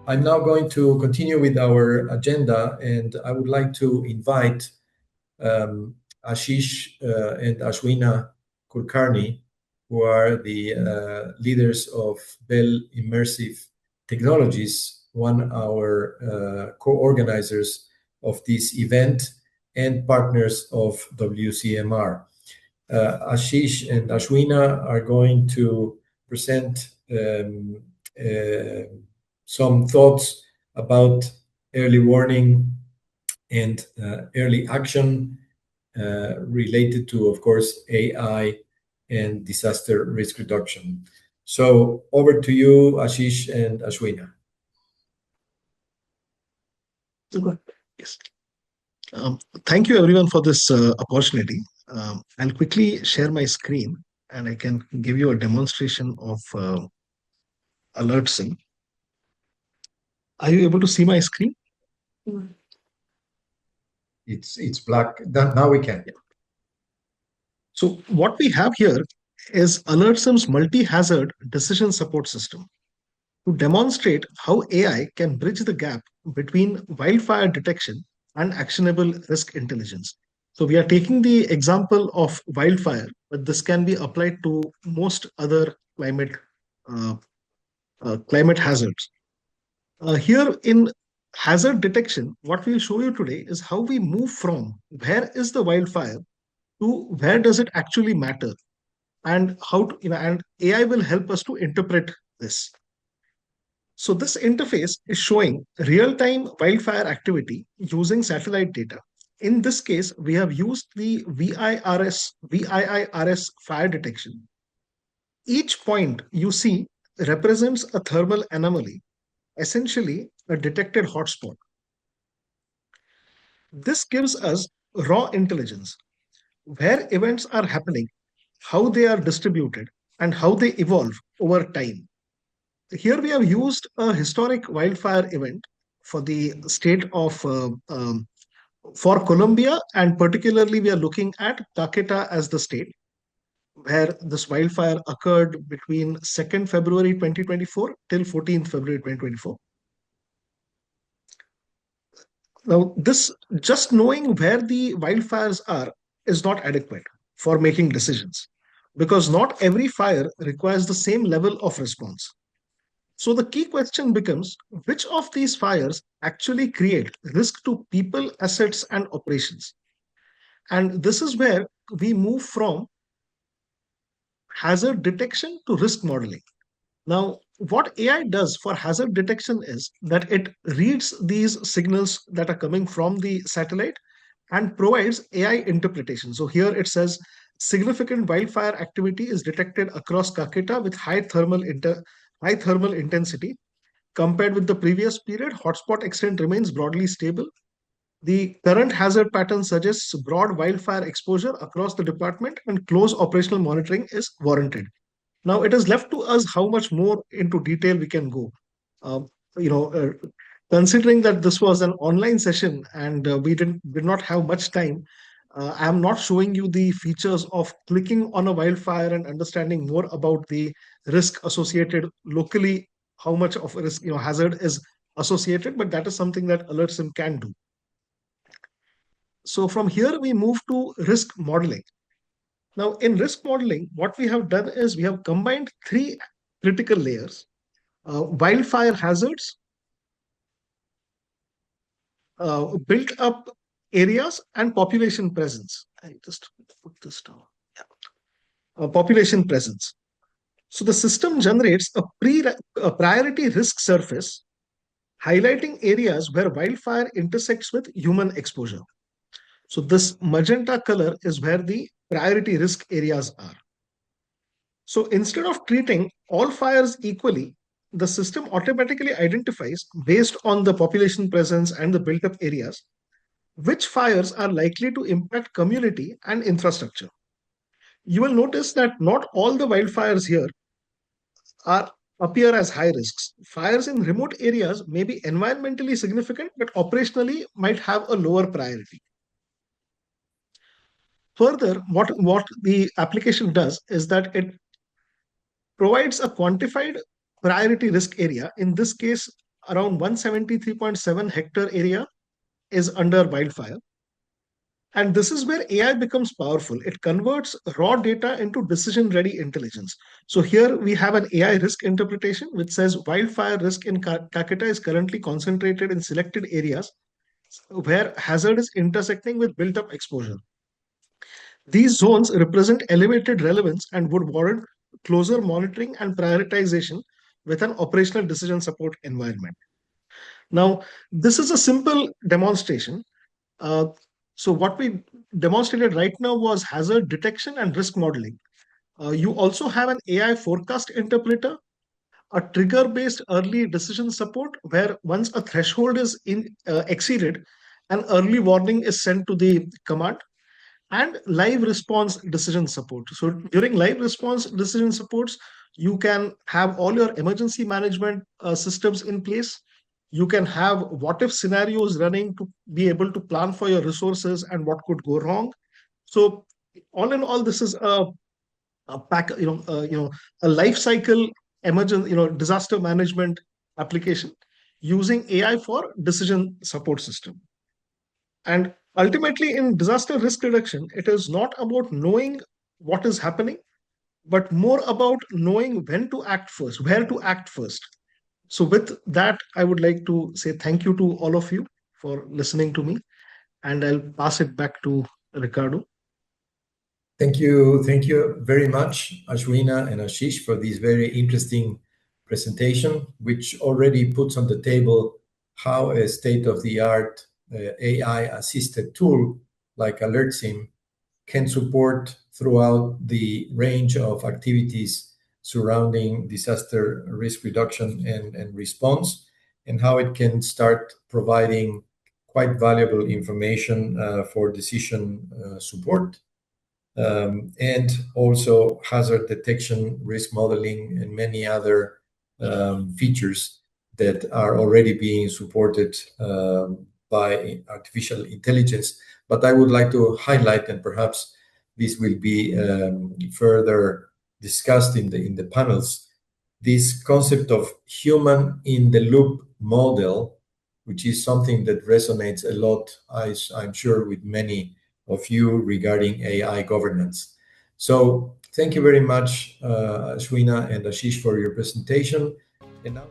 I'm now going to continue with our agenda, and I would like to invite Ashish and Ashwina Kulkarni, who are the leaders of Bell Immersive Technologies, one our co-organizers of this event and partners of WCMR. Ashish and Ashwina are going to present some thoughts about early warning and early action related to, of course, AI and disaster risk reduction. So over to you, Ashish and Ashwina. Good. Yes. Thank you everyone for this opportunity. I'll quickly share my screen and I can give you a demonstration of ALERTSim. Are you able to see my screen? It's black. Now we can. Yeah. So what we have here is ALERTSim's multi-hazard decision support system to demonstrate how AI can bridge the gap between wildfire detection and actionable risk intelligence. So we are taking the example of wildfire, but this can be applied to most other uh, climate hazards. Here in hazard detection, what we'll show you today is how we move from where is the wildfire to where does it actually matter, and how to, and AI will help us to interpret this. So this interface is showing real-time wildfire activity using satellite data. In this case, we have used the VIIRS fire detection. Each point you see represents a thermal anomaly, essentially a detected hotspot. This gives us raw intelligence, where events are happening, how they are distributed, and how they evolve over time. Here we have used a historic wildfire event for the state of for Colombia, and particularly we are looking at Caqueta as the state where this wildfire occurred between 2nd February 2024 till 14th February 2024. Now, this just knowing where the wildfires are is not adequate for making decisions because not every fire requires the same level of response. So the key question becomes, which of these fires actually create risk to people, assets, and operations? And this is where we move from hazard detection to risk modeling. Now, what AI does for hazard detection is that it reads these signals that are coming from the satellite and provides AI interpretation. So here it says significant wildfire activity is detected across Caqueta with high thermal intensity. Compared with the previous period, hotspot extent remains broadly stable. The current hazard pattern suggests broad wildfire exposure across the department and close operational monitoring is warranted. Now it is left to us how much more into detail we can go. Uh, you know, considering that this was an online session and we did not have much time, I am not showing you the features of clicking on a wildfire and understanding more about the risk associated locally, how much of a risk hazard is associated, but that is something that ALERTSim can do. So from here we move to risk modeling. Now, in risk modeling, what we have done is we have combined three critical layers: wildfire hazards, built up areas, and population presence. I just put this down. Yeah. Population presence. So the system generates a priority risk surface, highlighting areas where wildfire intersects with human exposure. So this magenta color is where the priority risk areas are. So instead of treating all fires equally, the system automatically identifies, based on the population presence and the built up areas, which fires are likely to impact community and infrastructure. You will notice that not all the wildfires here appear as high risks. Fires in remote areas may be environmentally significant, but operationally might have a lower priority. Further, what the application does is that it provides a quantified priority risk area, in this case, around 173.7 hectare area is under wildfire. And this is where AI becomes powerful. It converts raw data into decision ready intelligence. So here we have an AI risk interpretation which says wildfire risk in Calcutta is currently concentrated in selected areas where hazard is intersecting with built up exposure. These zones represent elevated relevance and would warrant closer monitoring and prioritization with an operational decision support environment. Now, this is a simple demonstration. Uh, so, what we demonstrated right now was hazard detection and risk modeling. You also have an AI forecast interpreter, a trigger based early decision support, where once a threshold is exceeded, an early warning is sent to the command, and live response decision support. So during live response decision supports, you can have all your emergency management systems in place. You can have what if scenarios running to be able to plan for your resources and what could go wrong. So all in all, this is a pack, a life cycle emergent, disaster management application using AI for decision support system. And ultimately, in disaster risk reduction, it is not about knowing what is happening, but more about knowing when to act first, where to act first. So, with that, I would like to say thank you to all of you for listening to me, and I'll pass it back to Ricardo. Thank you very much, Ashwina and Ashish, for this very interesting presentation, which already puts on the table how a state-of-the-art AI-assisted tool like ALERTSim can support throughout the range of activities surrounding disaster risk reduction and response, and how it can start providing quite valuable information for decision support, and also hazard detection, risk modeling, and many other features that are already being supported by artificial intelligence. But I would like to highlight, and perhaps this will be further discussed in the panels, this concept of human in the loop model, which is something that resonates a lot, I'm sure, with many of you regarding AI governance. So thank you very much, Ashwina and Ashish, for your presentation. And now